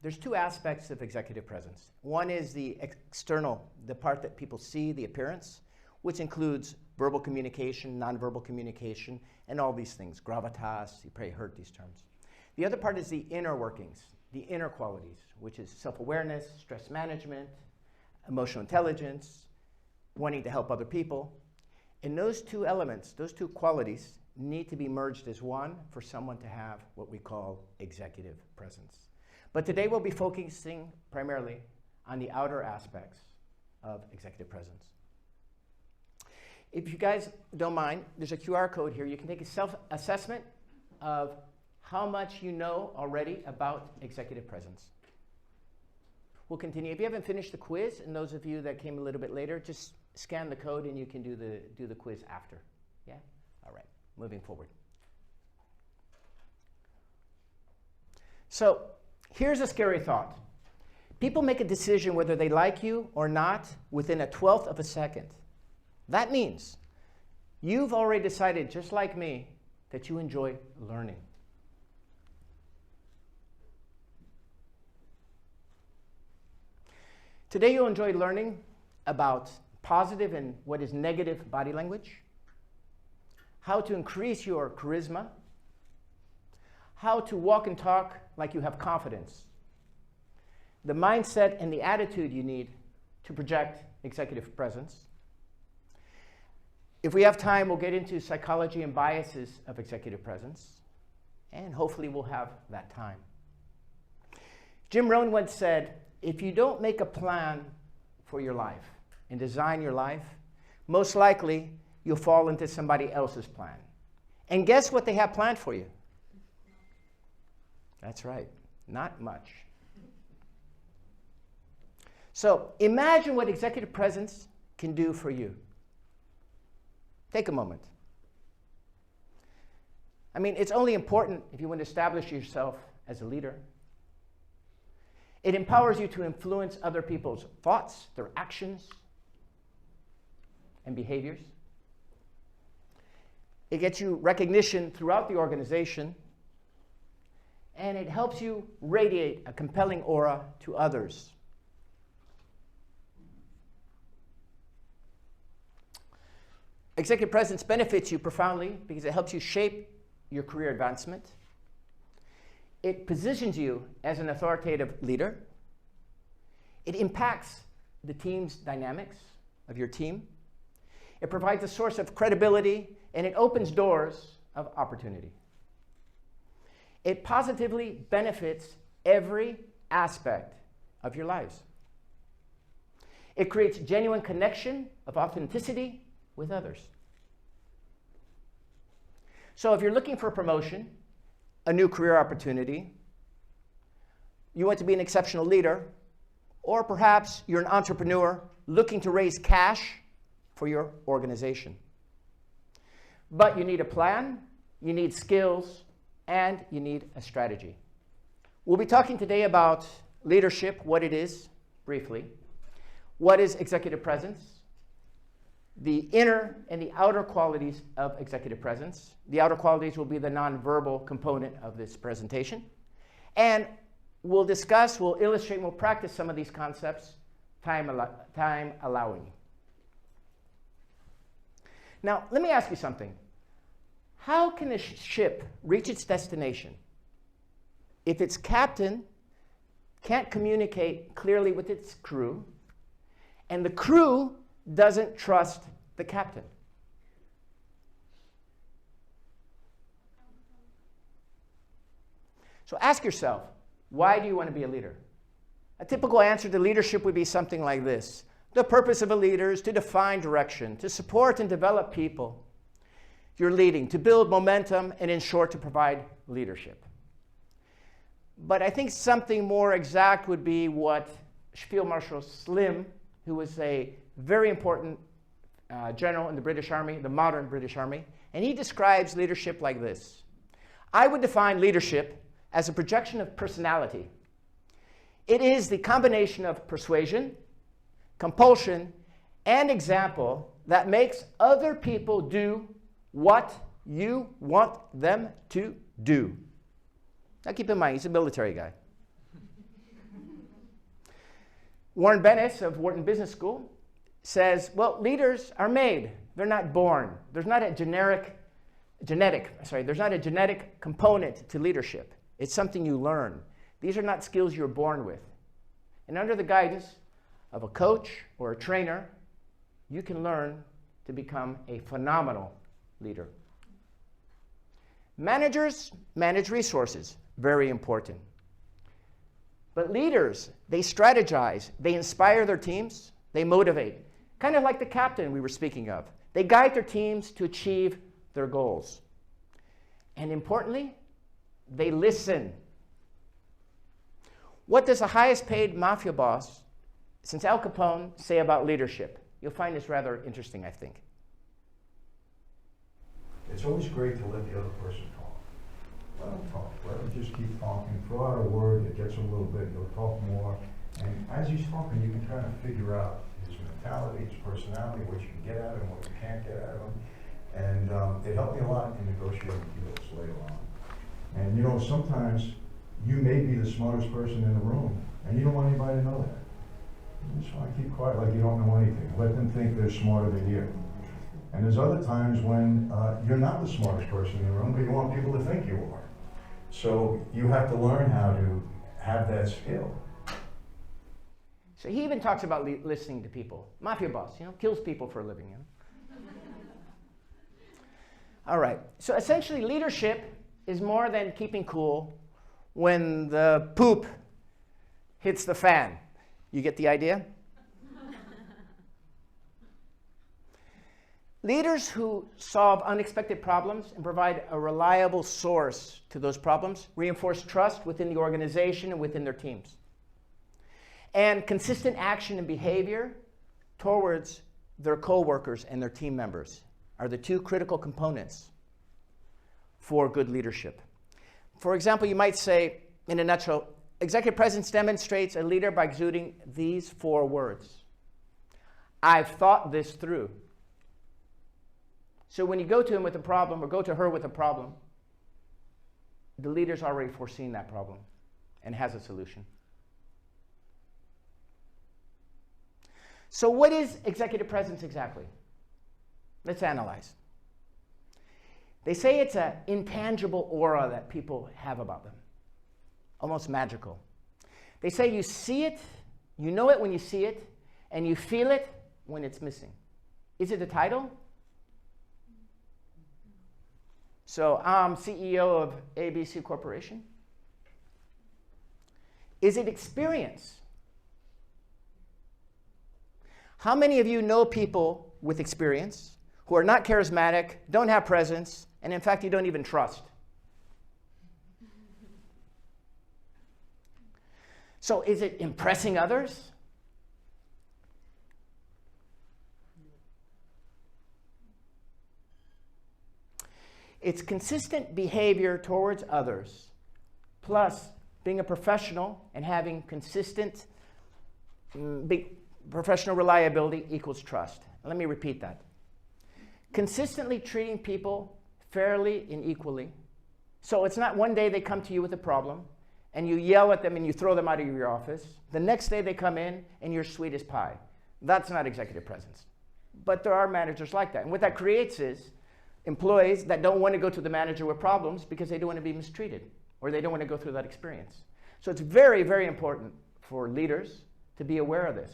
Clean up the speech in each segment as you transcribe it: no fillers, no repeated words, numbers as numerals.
there's two aspects of executive presence. One is the external, the part that people see, the appearance, which includes verbal communication, nonverbal communication, and all these things, gravitas, you probably heard these terms. The other part is the inner workings, the inner qualities, which is self-awareness, stress management, emotional intelligence, wanting to help other people. And those two elements, those two qualities, need to be merged as one for someone to have what we call executive presence. But today we'll be focusing primarily on the outer aspects of executive presence. If you guys don't mind, there's a QR code here. You can take a self-assessment of how much you know already about executive presence. We'll continue. If you haven't finished the quiz, and those of you that came a little bit later, just scan the code and you can do the quiz after. Yeah? All right, moving forward. So here's a scary thought. People make a decision whether they like you or not within a 1/12 of a second. That means you've already decided, just like me, that you enjoy learning. Today you'll enjoy learning about positive and what is negative body language, how to increase your charisma, how to walk and talk like you have confidence, the mindset and the attitude you need to project executive presence. If we have time, we'll get into psychology and biases of executive presence, and hopefully we'll have that time. Jim Rohn once said, if you don't make a plan for your life and design your life, most likely you'll fall into somebody else's plan. And guess what they have planned for you? That's right, not much. So imagine what executive presence can do for you. Take a moment. I mean, it's only important if you want to establish yourself as a leader. It empowers you to influence other people's thoughts, their actions, and behaviors. It gets you recognition throughout the organization, and it helps you radiate a compelling aura to others. Executive presence benefits you profoundly because it helps you shape your career advancement. It positions you as an authoritative leader. It impacts the team's dynamics of your team. It provides a source of credibility, and it opens doors of opportunity. It positively benefits every aspect of your lives. It creates genuine connection of authenticity with others. So if you're looking for a promotion, a new career opportunity, you want to be an exceptional leader, or perhaps you're an entrepreneur looking to raise cash for your organization. But you need a plan, you need skills, and you need a strategy. We'll be talking today about leadership, what it is, briefly. What is executive presence? The inner and the outer qualities of executive presence. The outer qualities will be the nonverbal component of this presentation. And we'll discuss, we'll illustrate, and we'll practice some of these concepts, time allowing. Now, let me ask you something. How can a ship reach its destination if its captain can't communicate clearly with its crew, and the crew doesn't trust the captain? So ask yourself, why do you want to be a leader? A typical answer to leadership would be something like this. The purpose of a leader is to define direction, to support and develop people you're leading, to build momentum, and in short, to provide leadership. But I think something more exact would be what Field Marshal Slim, who was a very important general in the British Army, the modern British Army, and he describes leadership like this. I would define leadership as a projection of personality. It is the combination of persuasion, compulsion, and example that makes other people do what you want them to do. Now keep in mind, he's a military guy. Warren Bennis of Wharton Business School says, well, leaders are made. They're not born. There's not a genetic component to leadership. It's something you learn. These are not skills you're born with. And under the guidance of a coach or a trainer, you can learn to become a phenomenal leader. Managers manage resources, very important. But leaders, they strategize, they inspire their teams, they motivate. Kind of like the captain we were speaking of. They guide their teams to achieve their goals. And importantly, they listen. What does the highest paid mafia boss since Al Capone say about leadership? You'll find this rather interesting, I think. It's always great to let the other person talk. Let them talk. Let them just keep talking. Throw out a word that gets a little bit, he'll talk more. And as he's talking, you can kind of figure out his mentality, his personality, what you can get out of him, what you can't get out of him. And it helped me a lot in negotiating deals later on. And you know, sometimes you may be the smartest person in the room, and you don't want anybody to know that. You just want to keep quiet like you don't know anything. Let them think they're smarter than you. And there's other times when you're not the smartest person in the room, but you want people to think you are. So you have to learn how to have that skill. So he even talks about listening to people. Mafia boss, kills people for a living. All right, so essentially leadership is more than keeping cool when the poop hits the fan. You get the idea? Leaders who solve unexpected problems and provide a reliable source to those problems reinforce trust within the organization and within their teams. And consistent action and behavior towards their co-workers and their team members are the two critical components for good leadership. For example, you might say, in a nutshell, executive presence demonstrates a leader by exuding these 4 words. I've thought this through. So when you go to him with a problem or go to her with a problem, the leader's already foreseen that problem and has a solution. So what is executive presence exactly? Let's analyze. They say it's an intangible aura that people have about them, almost magical. They say you see it, you know it when you see it, and you feel it when it's missing. Is it a title? So I'm CEO of ABC Corporation. Is it experience? How many of you know people with experience who are not charismatic, don't have presence, and in fact you don't even trust? So is it impressing others? It's consistent behavior towards others, plus being a professional and having consistent professional reliability equals trust. Let me repeat that. Consistently treating people fairly and equally. So it's not one day they come to you with a problem and you yell at them and you throw them out of your office. The next day they come in and you're sweet as pie. That's not executive presence. But there are managers like that. And what that creates is employees that don't want to go to the manager with problems because they don't want to be mistreated or they don't want to go through that experience. So it's very, very important for leaders to be aware of this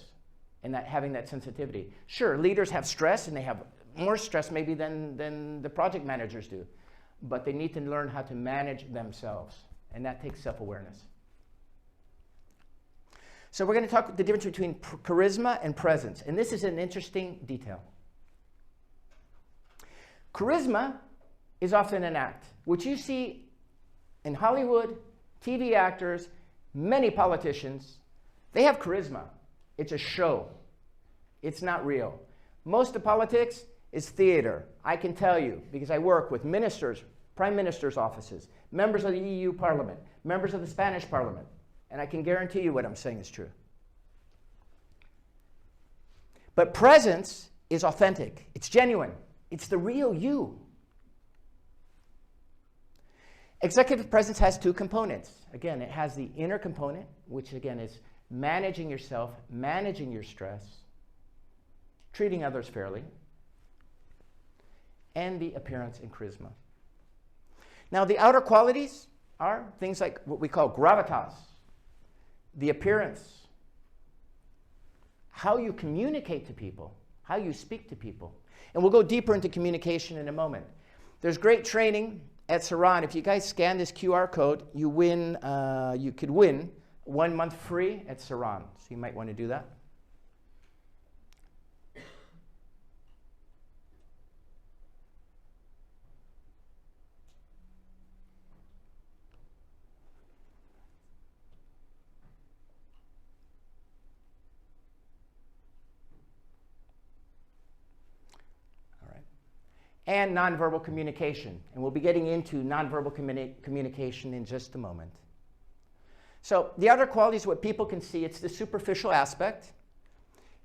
and that having that sensitivity. Sure, leaders have stress and they have more stress maybe than the project managers do, but they need to learn how to manage themselves, and that takes self-awareness. So we're going to talk the difference between charisma and presence, and this is an interesting detail. Charisma is often an act, which you see in Hollywood, TV actors, many politicians. They have charisma. It's a show. It's not real. Most of politics is theater. I can tell you because I work with ministers, prime ministers' offices, members of the EU Parliament, members of the Spanish Parliament, and I can guarantee you what I'm saying is true. But presence is authentic. It's genuine. It's the real you. Executive presence has 2 components. Again, it has the inner component, which again is managing yourself, managing your stress, treating others fairly, and the appearance and charisma. Now, the outer qualities are things like what we call gravitas, the appearance, how you communicate to people, how you speak to people. And we'll go deeper into communication in a moment. There's great training at Saran. If you guys scan this QR code, you could win 1 month free at Saran. So you might want to do that. And nonverbal communication. And we'll be getting into nonverbal communication in just a moment. So the outer quality is what people can see. It's the superficial aspect.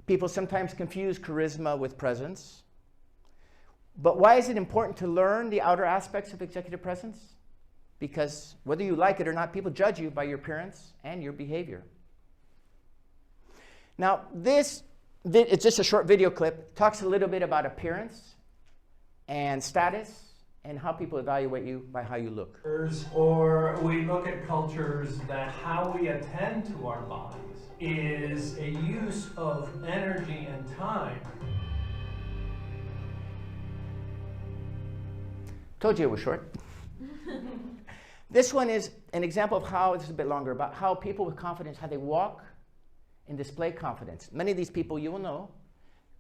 People sometimes confuse charisma with presence. But why is it important to learn the outer aspects of executive presence? Because whether you like it or not, people judge you by your appearance and your behavior. Now, it's just a short video clip. Talks a little bit about appearance and status, and how people evaluate you by how you look. Or we look at cultures that how we attend to our bodies is a use of energy and time. Told you it was short. This one is an example of how, this is a bit longer, about how people with confidence, how they walk and display confidence. Many of these people you will know,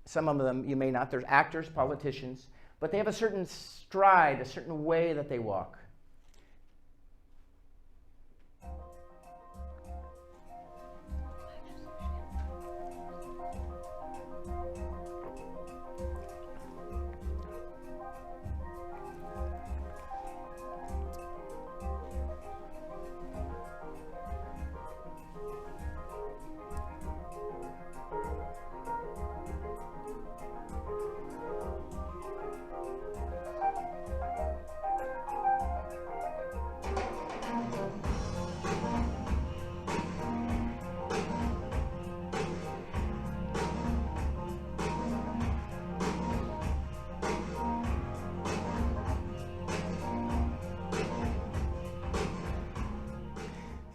some of them you may not. There's actors, politicians, but they have a certain stride, a certain way that they walk.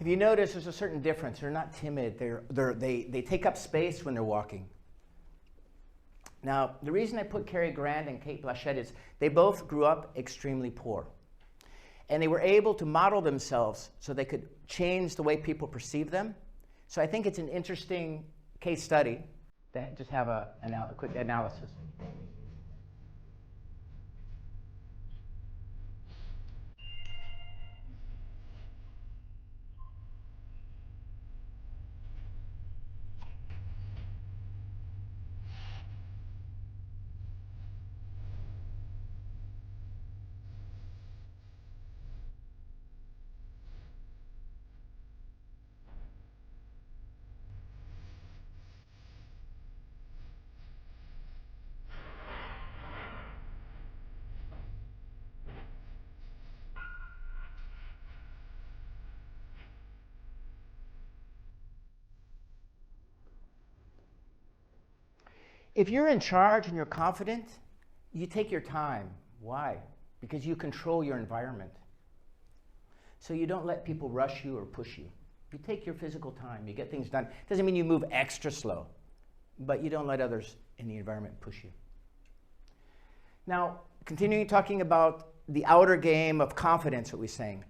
If you notice, there's a certain difference. They're not timid. They take up space when they're walking. Now, the reason I put Cary Grant and Kate Blanchett is they both grew up extremely poor. And they were able to model themselves so they could change the way people perceive them. So I think it's an interesting case study to just have a quick analysis. If you're in charge and you're confident, you take your time. Why? Because you control your environment. So you don't let people rush you or push you. You take your physical time. You get things done. Doesn't mean you move extra slow, but you don't let others in the environment push you. Now, continuing talking about the outer game of confidence, what we're saying.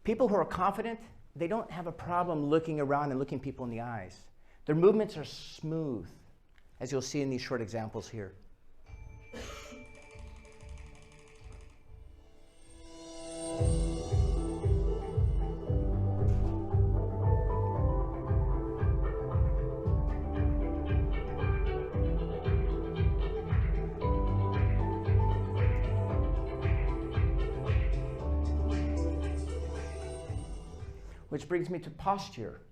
People who are confident, they don't have a problem looking around and looking people in the eyes. Their movements are smooth, as you'll see in these short examples here. Which brings me to posture.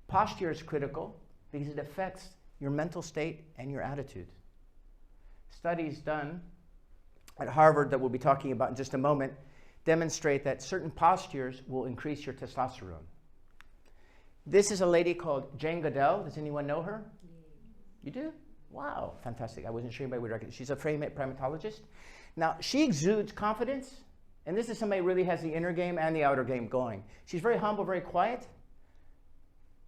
Posture is critical because it affects your mental state and your attitude. Studies done at Harvard that we'll be talking about in just a moment demonstrate that certain postures will increase your testosterone. This is a lady called Jane Goodell. Does anyone know her? You do? Wow, fantastic. I wasn't sure anybody would recognize. She's a primatologist. Now, she exudes confidence, and this is somebody who really has the inner game and the outer game going. She's very humble, very quiet,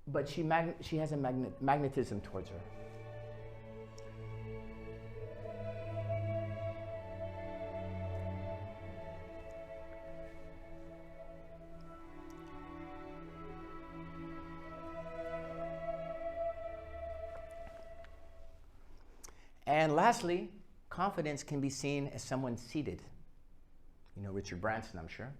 but she has a magnetism towards her. And lastly, confidence can be seen as someone seated. You know Richard Branson, I'm sure.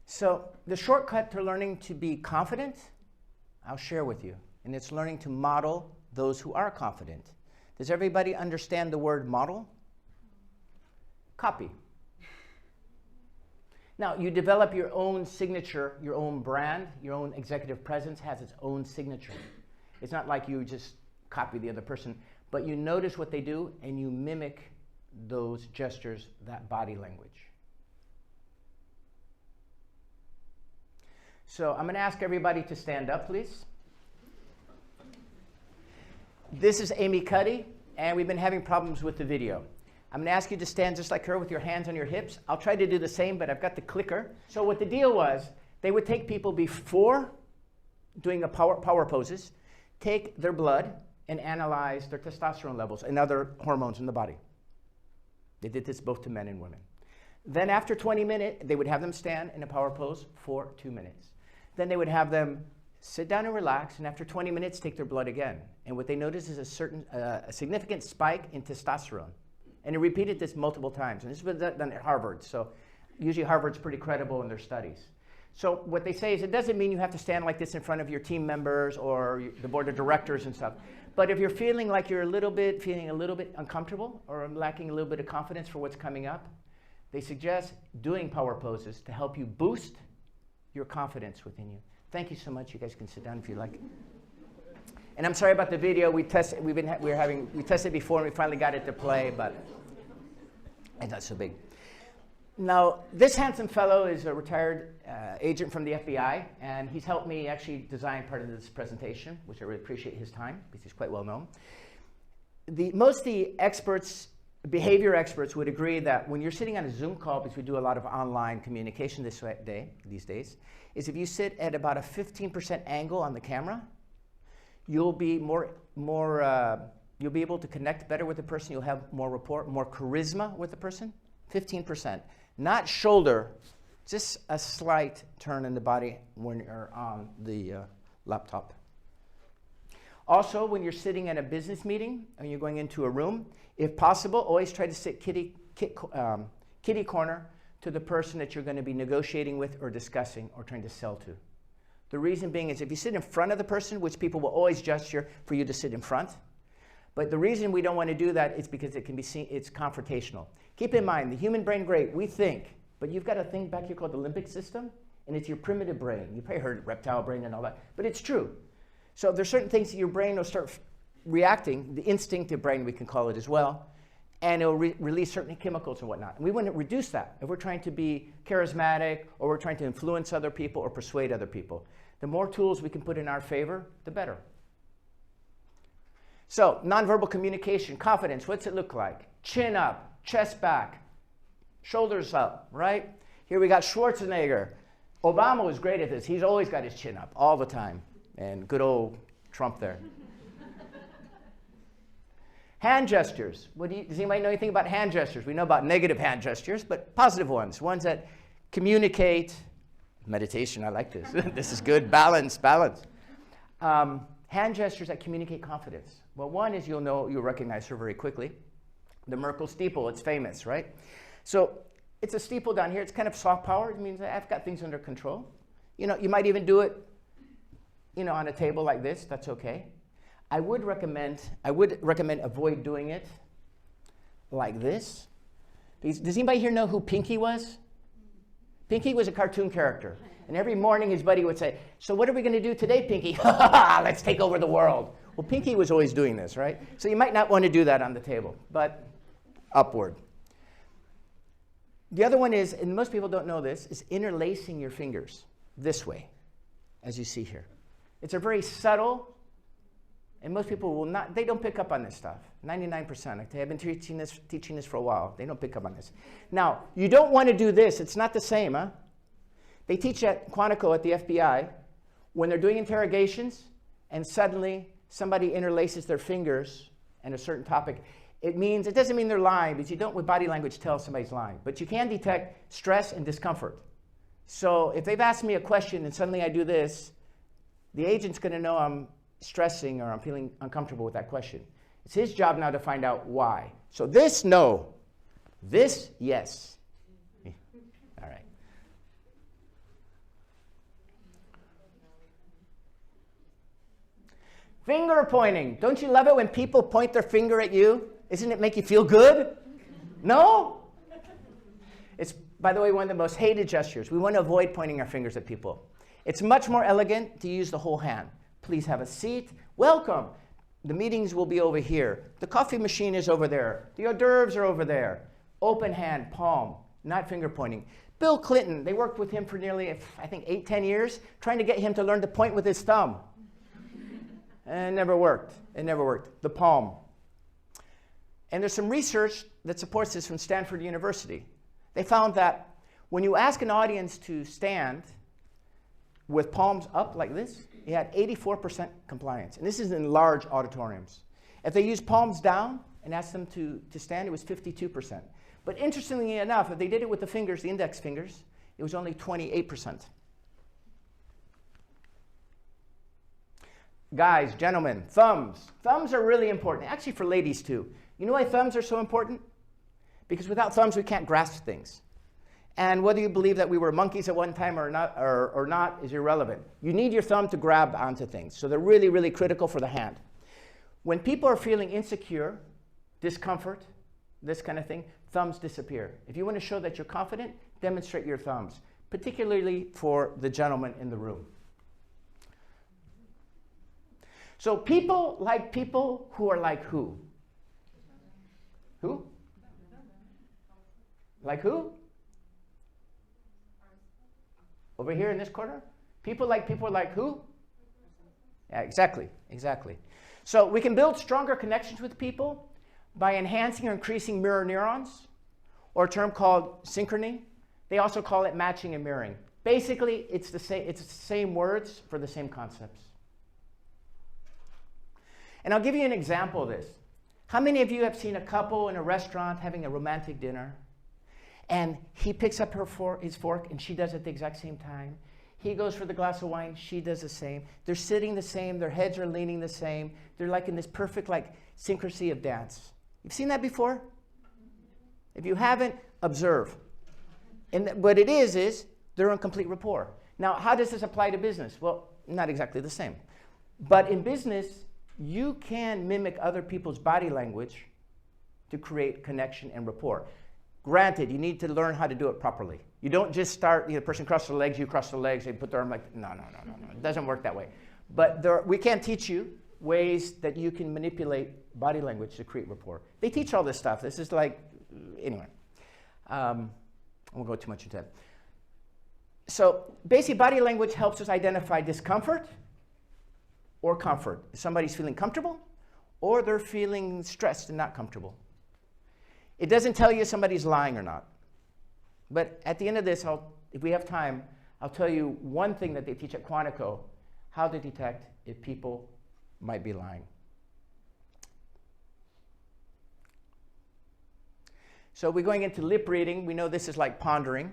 So the shortcut to learning to be confident, I'll share with you. And it's learning to model those who are confident. Does everybody understand the word model? Copy. Now, you develop your own signature, your own brand, your own executive presence has its own signature. It's not like you just copy the other person, but you notice what they do and you mimic those gestures, that body language. So I'm going to ask everybody to stand up, please. This is Amy Cuddy, and we've been having problems with the video. I'm going to ask you to stand just like her with your hands on your hips. I'll try to do the same, but I've got the clicker. So what the deal was, they would take people before doing the power poses, take their blood, and analyze their testosterone levels and other hormones in the body. They did this both to men and women. Then after 20 minutes, they would have them stand in a power pose for 2 minutes. Then they would have them sit down and relax, and after 20 minutes, take their blood again. And what they noticed is a significant spike in testosterone. And they repeated this multiple times. And this was done at Harvard. So usually Harvard's pretty credible in their studies. So what they say is it doesn't mean you have to stand like this in front of your team members or the board of directors and stuff. But if you're feeling like you're feeling a little bit uncomfortable or lacking a little bit of confidence for what's coming up, they suggest doing power poses to help you boost your confidence within you. Thank you so much. You guys can sit down if you like. And I'm sorry about the video. We tested before and we finally got it to play, but it's not so big. Now, this handsome fellow is a retired agent from the FBI, and he's helped me actually design part of this presentation, which I really appreciate his time because he's quite well known. Most of the experts, behavior experts, would agree that when you're sitting on a Zoom call, because we do a lot of online communication these days, is if you sit at about a 15% angle on the camera, you'll be you'll be able to connect better with the person. You'll have more rapport, more charisma with the person. 15%, not shoulder, just a slight turn in the body when you're on the laptop. Also, when you're sitting at a business meeting and you're going into a room, if possible, always try to sit kitty corner to the person that you're going to be negotiating with or discussing or trying to sell to. The reason being is if you sit in front of the person, which people will always gesture for you to sit in front, but the reason we don't want to do that is because it can be seen, it's confrontational. Keep in mind, the human brain, great, we think, but you've got a thing back here called the limbic system, and it's your primitive brain. You probably heard reptile brain and all that, but it's true. So there's certain things that your brain will start reacting, the instinctive brain we can call it as well, and it'll release certain chemicals and whatnot. And we want to reduce that if we're trying to be charismatic or we're trying to influence other people or persuade other people. The more tools we can put in our favor, the better. So, nonverbal communication, confidence, what's it look like? Chin up, chest back, shoulders up, right? Here we got Schwarzenegger. Obama was great at this. He's always got his chin up all the time. And good old Trump there. Hand gestures. Does anybody know anything about hand gestures? We know about negative hand gestures, but positive ones that communicate. Meditation, I like this. This is good. Balance. Hand gestures that communicate confidence. Well, one is you'll recognize her very quickly. The Merkle steeple, it's famous, right? So it's a steeple down here. It's kind of soft power. It means I've got things under control. You might even do it, on a table like this. That's okay. I would recommend avoid doing it like this. Does anybody here know who Pinky was? Pinky was a cartoon character. And every morning his buddy would say, so what are we going to do today, Pinky? Let's take over the world. Well, Pinky was always doing this, right? So you might not want to do that on the table, but upward. The other one is, and most people don't know this, is interlacing your fingers this way, as you see here. It's a very subtle, and most people will not, they don't pick up on this stuff. 99%. I've been teaching this for a while. They don't pick up on this. Now, you don't want to do this. It's not the same, huh? They teach at 𝐞𝐚𝐝 at the FBI, when they're doing interrogations, and suddenly somebody interlaces their fingers in a certain topic. It doesn't mean they're lying, because you don't with body language tell somebody's lying. But you can detect stress and discomfort. So if they've asked me a question and suddenly I do this, the agent's going to know I'm stressing or I'm feeling uncomfortable with that question. It's his job now to find out why. So this, no. This, yes. All right. Finger pointing. Don't you love it when people point their finger at you? Doesn't it make you feel good? No? It's, by the way, one of the most hated gestures. We want to avoid pointing our fingers at people. It's much more elegant to use the whole hand. Please have a seat. Welcome. The meetings will be over here. The coffee machine is over there. The hors d'oeuvres are over there. Open hand, palm, not finger pointing. Bill Clinton, they worked with him for nearly, I think, 8-10 years, trying to get him to learn to point with his thumb. And it never worked. It never worked. The palm. And there's some research that supports this from Stanford University. They found that when you ask an audience to stand with palms up like this, you had 84% compliance. And this is in large auditoriums. If they used palms down and asked them to stand, it was 52%. But interestingly enough, if they did it with the fingers, the index fingers, it was only 28%. Guys, gentlemen, thumbs. Thumbs are really important, actually for ladies too. You know why thumbs are so important? Because without thumbs, we can't grasp things. And whether you believe that we were monkeys at one time or not is irrelevant. You need your thumb to grab onto things. So they're really, really critical for the hand. When people are feeling insecure, discomfort, this kind of thing, thumbs disappear. If you want to show that you're confident, demonstrate your thumbs, particularly for the gentleman in the room. So people like people who are like who? Who? Like who? Over here in this corner? People like who? Yeah, exactly, exactly. So we can build stronger connections with people by enhancing or increasing mirror neurons, or a term called synchrony. They also call it matching and mirroring. Basically, it's the same words for the same concepts. And I'll give you an example of this. How many of you have seen a couple in a restaurant having a romantic dinner? And he picks up his fork, and she does it at the exact same time. He goes for the glass of wine, she does the same. They're sitting the same, their heads are leaning the same. They're like in this perfect synchrony of dance. You've seen that before? If you haven't, observe. And what it is they're in complete rapport. Now, how does this apply to business? Well, not exactly the same. But in business, you can mimic other people's body language to create connection and rapport. Granted, you need to learn how to do it properly. You don't just start, the person crosses their legs, you cross their legs, they put their arm like, no. It doesn't work that way. But we can teach you ways that you can manipulate body language to create rapport. They teach all this stuff. This is anyway. I won't go too much into that. So basic body language helps us identify discomfort or comfort. If somebody's feeling comfortable or they're feeling stressed and not comfortable. It doesn't tell you if somebody's lying or not. But at the end of this, if we have time, I'll tell you one thing that they teach at 𝐞𝐚𝐝, how to detect if people might be lying. So we're going into lip reading. We know this is like pondering.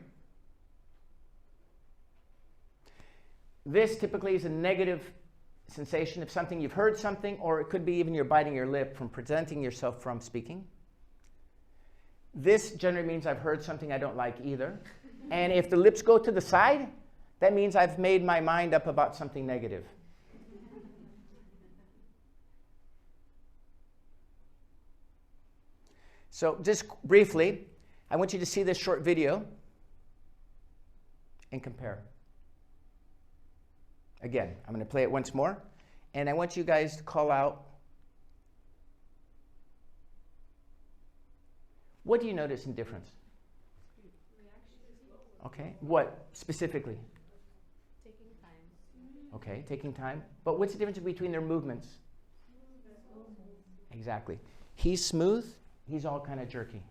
This typically is a negative sensation of something. You've heard something, or it could be even you're biting your lip from presenting yourself from speaking. This generally means I've heard something I don't like either. And if the lips go to the side, that means I've made my mind up about something negative. So just briefly, I want you to see this short video and compare. Again, I'm going to play it once more, and I want you guys to call out. What do you notice in difference? Okay, what specifically? Taking time. Okay, taking time. But what's the difference between their movements? Exactly. He's smooth, he's all kind of jerky.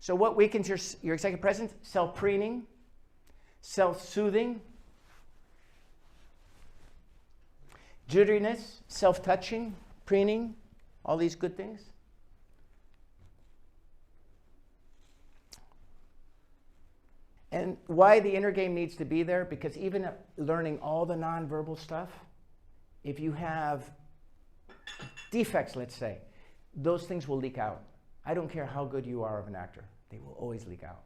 So what weakens your executive presence? Self-preening, self-soothing, jitteriness, self-touching, preening, all these good things. And why the inner game needs to be there, because even learning all the nonverbal stuff, if you have defects, let's say, those things will leak out. I don't care how good you are of an actor. They will always leak out.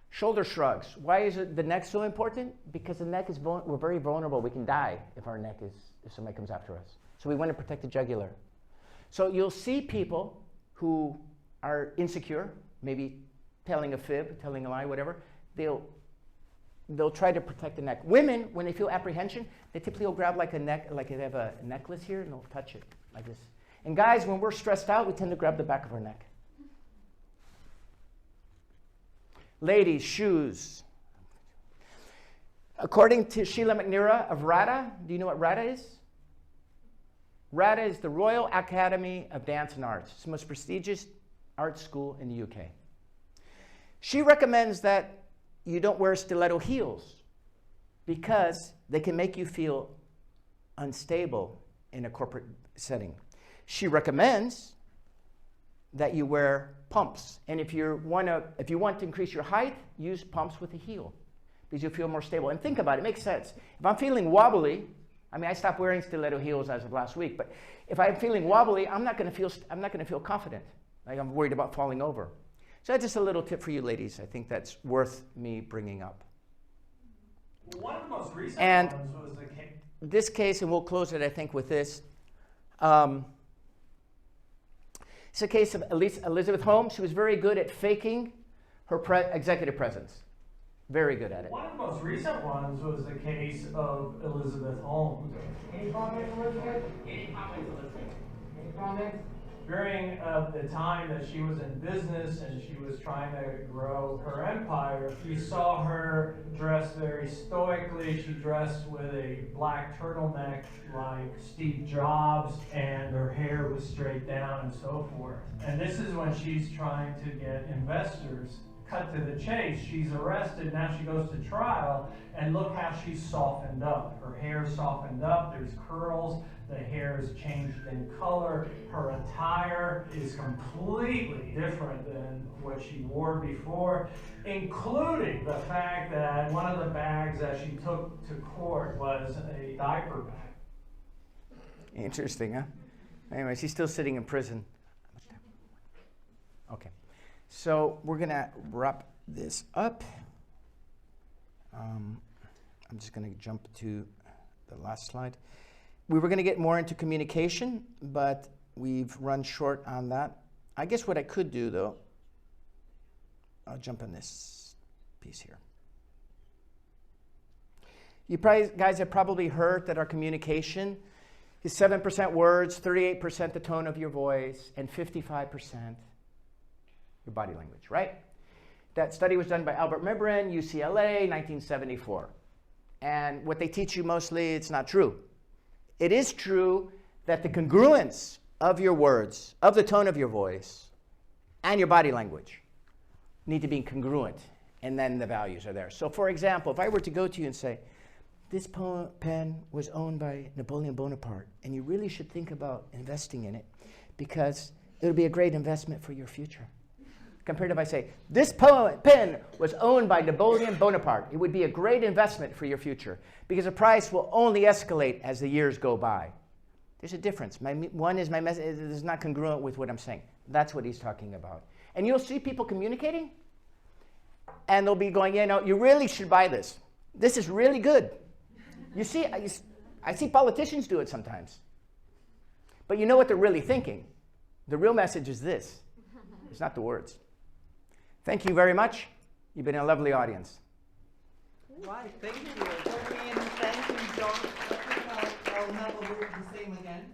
Shoulder shrugs. Why is the neck so important? Because the neck is, we're very vulnerable. We can die if our neck is, if somebody comes after us. So we want to protect the jugular. So you'll see people who are insecure, maybe telling a fib, telling a lie, whatever. They'll try to protect the neck. Women, when they feel apprehension, they typically will grab like a neck, like they have a necklace here, and they'll touch it like this. And guys, when we're stressed out, we tend to grab the back of our neck. Ladies, shoes. According to Sheila McNera of RADA, do you know what RADA is? RADA is the Royal Academy of Dance and Arts. It's the most prestigious art school in the UK. She recommends that you don't wear stiletto heels because they can make you feel unstable in a corporate setting. She recommends that you wear pumps. And if you want to increase your height, use pumps with a heel because you'll feel more stable. And think about it, it makes sense. If I'm feeling wobbly, I mean, I stopped wearing stiletto heels as of last week, but if I'm feeling wobbly, I'm not going to feel confident. Like I'm worried about falling over. So that's just a little tip for you ladies. I think that's worth me bringing up. One of the most recent And ones was the case. This case, and we'll close it, I think, with this. It's a case of Elizabeth Holmes. She was very good at faking her executive presence. Very good at it. One of the most recent ones was the case of Elizabeth Holmes. Any comments, Elizabeth? Any comments, Elizabeth? Any comments? During the time that she was in business and she was trying to grow her empire, we saw her dressed very stoically. She dressed with a black turtleneck like Steve Jobs, and her hair was straight down and so forth. And this is when she's trying to get investors. Cut to the chase, she's arrested, now she goes to trial, and look how she's softened up. Her hair softened up, there's curls, the hair is changed in color, her attire is completely different than what she wore before, including the fact that one of the bags that she took to court was a diaper bag. Interesting, huh? Anyway, she's still sitting in prison. Okay. So we're going to wrap this up. I'm just going to jump to the last slide. We were going to get more into communication, but we've run short on that. I guess what I could do, though, I'll jump on this piece here. You guys have probably heard that our communication is 7% words, 38% the tone of your voice, and 55% your body language, right? That study was done by Albert Mibrin, UCLA, 1974. And what they teach you mostly, it's not true. It is true that the congruence of your words, of the tone of your voice, and your body language need to be congruent, and then the values are there. So for example, if I were to go to you and say, this pen was owned by Napoleon Bonaparte, and you really should think about investing in it because it'll be a great investment for your future. Compared to if I say, this pen was owned by Napoleon Bonaparte, it would be a great investment for your future because the price will only escalate as the years go by. There's a difference. One is my message is not congruent with what I'm saying. That's what he's talking about. And you'll see people communicating, and they'll be going, you really should buy this. This is really good. You see, I see politicians do it sometimes. But you know what they're really thinking. The real message is this. It's not the words. Thank you very much. You've been a lovely audience. Right, thank you. Join me in thanking John. I'll never look the same again.